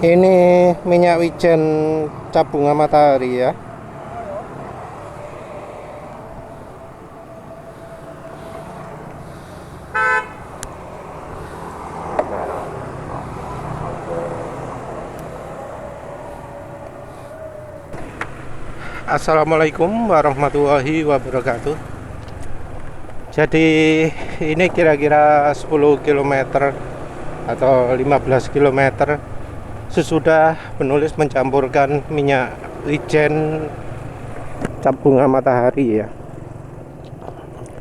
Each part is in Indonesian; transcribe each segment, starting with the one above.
Ini minyak wijen cap bunga matahari ya. Assalamualaikum warahmatullahi wabarakatuh. Jadi ini kira-kira 10 km atau 15 km sesudah penulis mencampurkan minyak wijen cap bunga matahari ya.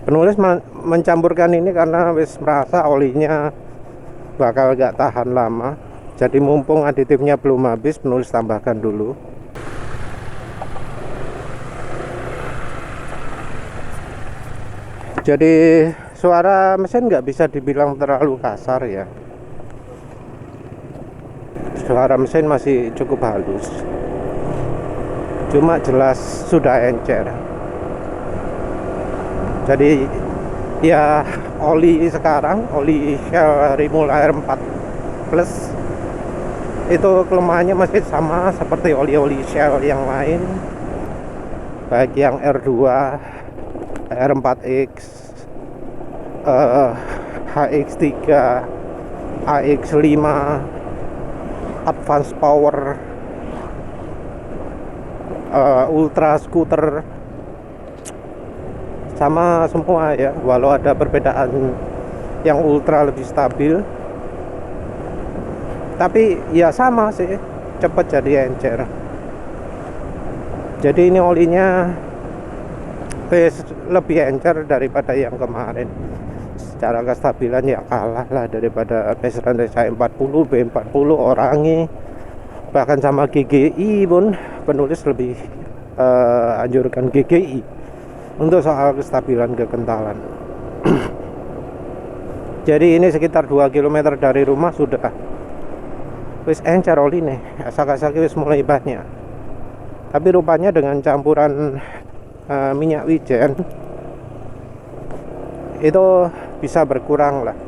Penulis mencampurkan ini karena wis merasa olinya bakal gak tahan lama. Jadi mumpung aditifnya belum habis, penulis tambahkan dulu. Jadi suara mesin nggak bisa dibilang terlalu kasar ya. Suara mesin masih cukup halus, cuma jelas sudah encer. Jadi ya oli sekarang, oli Shell Rimul Air 4 Plus itu kelemahannya masih sama seperti oli-oli Shell yang lain, baik yang R2, R4X, HX3, AX5, Advance Power, Ultra Scooter, sama semua ya. Walau ada perbedaan, yang Ultra lebih stabil, tapi ya sama sih, cepat jadi encer. Jadi ini olinya lebih encer daripada yang kemarin. Secara kestabilan ya kalah lah daripada Peseran TSI40, B40, Orangi, bahkan sama GGI pun penulis lebih anjurkan GGI untuk soal kestabilan kekentalan. Jadi ini sekitar 2 km dari rumah sudah wis encer oli nih, asak-asak wis mulai banyak. Tapi rupanya dengan campuran minyak wijen itu bisa berkurang lah.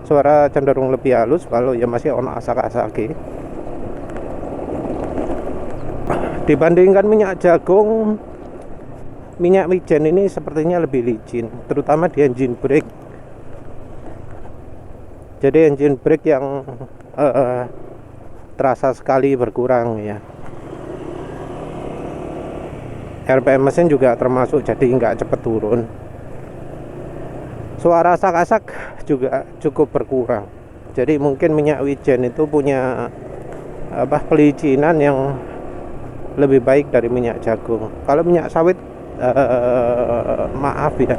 Suara cenderung lebih halus, kalau ya masih ono asak-asake. Dibandingkan minyak jagung, minyak wijen ini sepertinya lebih licin, terutama di engine brake. Jadi engine brake yang terasa sekali berkurang ya. RPM mesin juga termasuk, jadi nggak cepet turun. Suara asak-asak juga cukup berkurang. Jadi mungkin minyak wijen itu punya pelicinan yang lebih baik dari minyak jagung. Kalau minyak sawit maaf ya,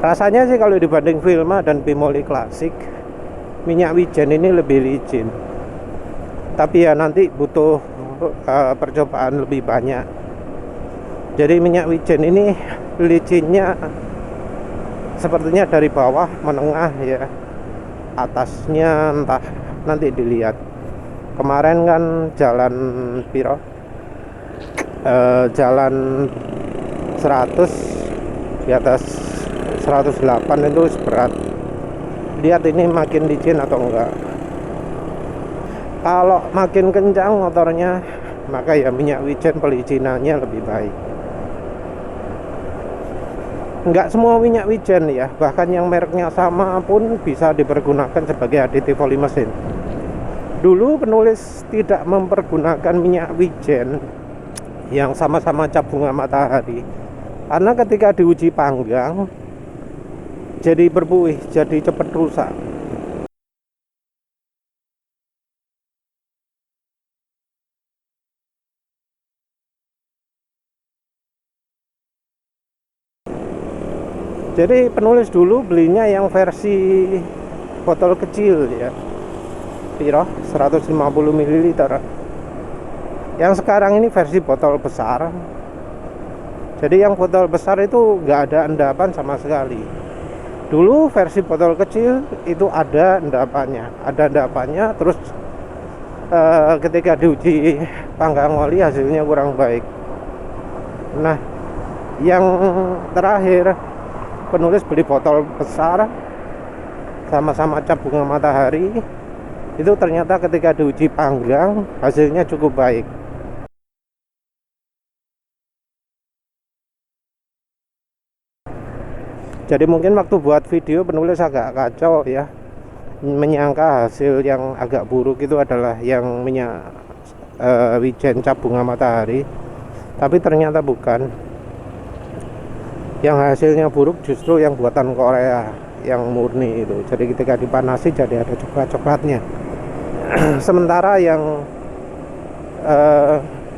rasanya sih kalau dibanding Vilma dan Bimoli Klasik, minyak wijen ini lebih licin. Tapi ya nanti butuh percobaan lebih banyak. Jadi minyak wijen ini licinnya sepertinya dari bawah menengah ya, atasnya entah, nanti dilihat. Kemarin kan jalan piro, jalan 100 di atas 108 itu berat. Lihat ini makin licin atau enggak. Kalau makin kencang motornya, maka ya minyak wijen pelicinannya lebih baik. Enggak semua minyak wijen ya, bahkan yang mereknya sama pun bisa dipergunakan sebagai aditif oli mesin. Dulu penulis tidak mempergunakan minyak wijen yang sama-sama cap bunga matahari, karena ketika diuji panggang jadi berbuih, jadi cepat rusak. Jadi penulis dulu belinya yang versi botol kecil ya, piro 150 ml. Yang sekarang ini versi botol besar. Jadi yang botol besar itu nggak ada endapan sama sekali. Dulu versi botol kecil itu ada endapannya, terus ketika diuji panggang oli hasilnya kurang baik. Nah, yang terakhir penulis beli botol besar sama-sama cap bunga matahari, itu ternyata ketika diuji panggang hasilnya cukup baik. Jadi mungkin waktu buat video penulis agak kacau ya, menyangka hasil yang agak buruk itu adalah yang minyak wijen cap bunga matahari, tapi ternyata bukan. Yang hasilnya buruk justru yang buatan Korea yang murni itu. Jadi ketika dipanasi jadi ada coklat-coklatnya. Sementara yang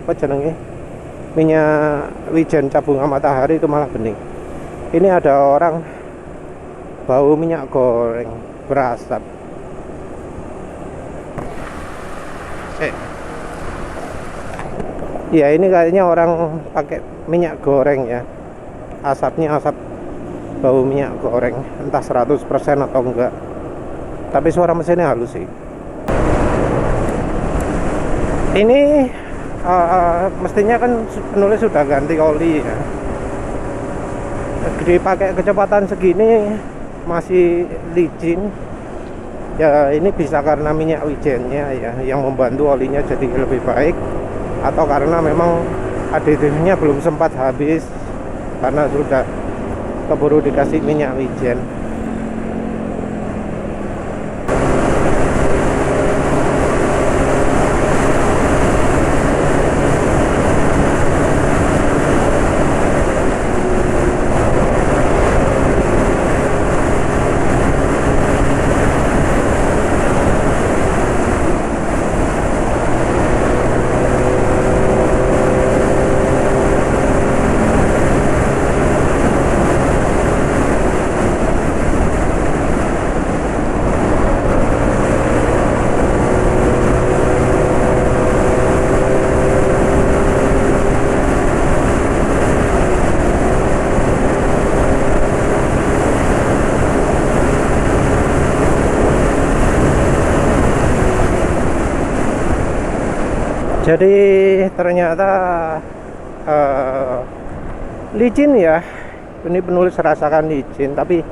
apa jenenge, minyak wijen cap bunga matahari itu malah bening. Ini ada orang bau minyak goreng berasap. Ya ini kayaknya orang pakai minyak goreng ya. Asapnya asap bau minyak goreng, entah 100% atau enggak. Tapi suara mesinnya halus sih. Ini mestinya kan penulis sudah ganti oli ya. Dipakai kecepatan segini masih licin ya, ini bisa karena minyak wijennya ya yang membantu olinya jadi lebih baik, atau karena memang aditifnya belum sempat habis karena sudah keburu dikasih minyak wijen. Jadi ternyata licin ya, ini penulis rasakan licin, tapi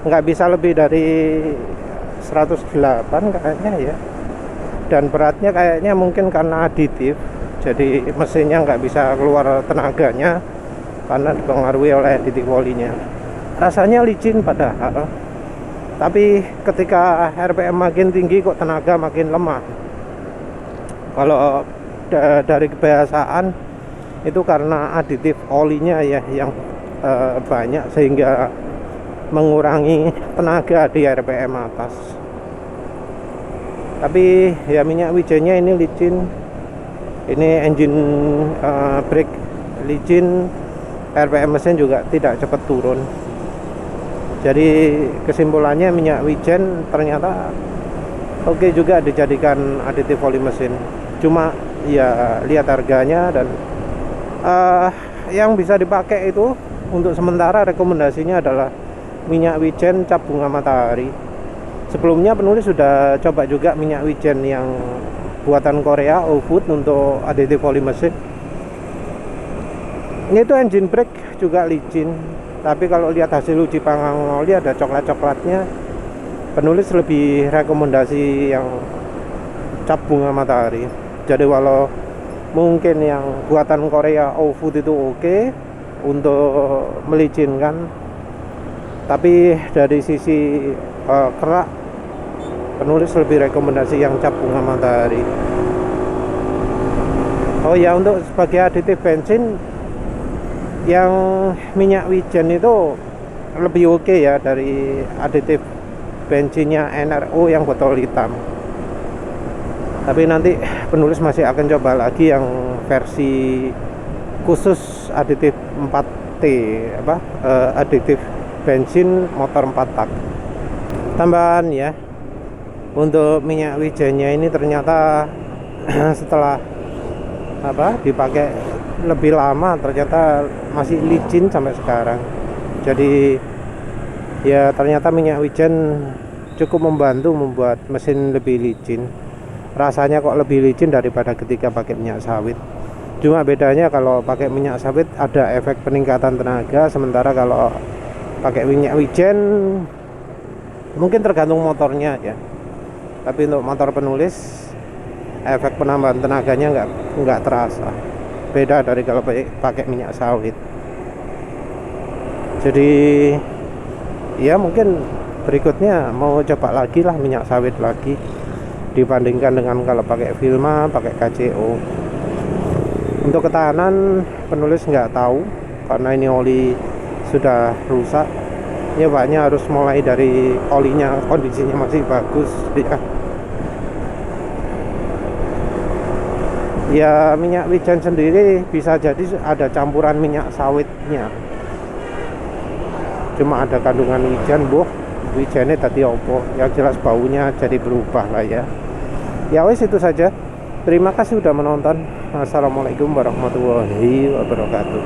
nggak bisa lebih dari 108 kayaknya ya. Dan beratnya kayaknya mungkin karena aditif, jadi mesinnya nggak bisa keluar tenaganya karena dipengaruhi oleh aditif olinya. Rasanya licin padahal, tapi ketika RPM makin tinggi kok tenaga makin lemah. Kalau dari kebiasaan itu karena aditif olinya ya yang banyak sehingga mengurangi tenaga di RPM atas. Tapi ya minyak wijennya ini licin, ini engine brake licin, RPM mesin juga tidak cepat turun. Jadi kesimpulannya minyak wijen ternyata oke juga dijadikan aditif oli mesin. Cuma ya lihat harganya, dan yang bisa dipakai itu untuk sementara rekomendasinya adalah minyak wijen cap bunga matahari. Sebelumnya penulis sudah coba juga minyak wijen yang buatan Korea, Ofood, untuk aditif oli mesin. Ini tuh engine brake juga licin, tapi kalau lihat hasil uji panggang oli ada coklat-coklatnya. Penulis lebih rekomendasi yang cap bunga matahari. Jadi walau mungkin yang buatan Korea Ofood itu oke untuk melicinkan, tapi dari sisi kerak penulis lebih rekomendasi yang cap bunga matahari. Oh ya, untuk sebagai aditif bensin yang minyak wijen itu lebih oke ya dari aditif bensinnya NRO yang botol hitam. Tapi nanti penulis masih akan coba lagi yang versi khusus aditif 4T aditif bensin motor 4 tak. Tambahan ya, untuk minyak wijennya ini ternyata setelah dipakai lebih lama ternyata masih licin sampai sekarang. Jadi ya ternyata minyak wijen cukup membantu membuat mesin lebih licin. Rasanya kok lebih licin daripada ketika pakai minyak sawit. Cuma bedanya kalau pakai minyak sawit ada efek peningkatan tenaga, sementara kalau pakai minyak wijen mungkin tergantung motornya ya. Tapi untuk motor penulis efek penambahan tenaganya nggak terasa. Beda dari kalau pakai minyak sawit. Jadi ya mungkin berikutnya mau coba lagi lah minyak sawit lagi dibandingkan dengan kalau pakai Vilma, pakai KCO. Untuk ketahanan penulis nggak tahu karena ini oli sudah rusak. Nyewanya harus mulai dari olinya kondisinya masih bagus ya. Ya minyak wijen sendiri bisa jadi ada campuran minyak sawitnya. Cuma ada kandungan wijen, wijennya tadi opo. Yang jelas baunya jadi berubah lah ya. Ya wes itu saja. Terima kasih sudah menonton. Assalamualaikum warahmatullahi wabarakatuh.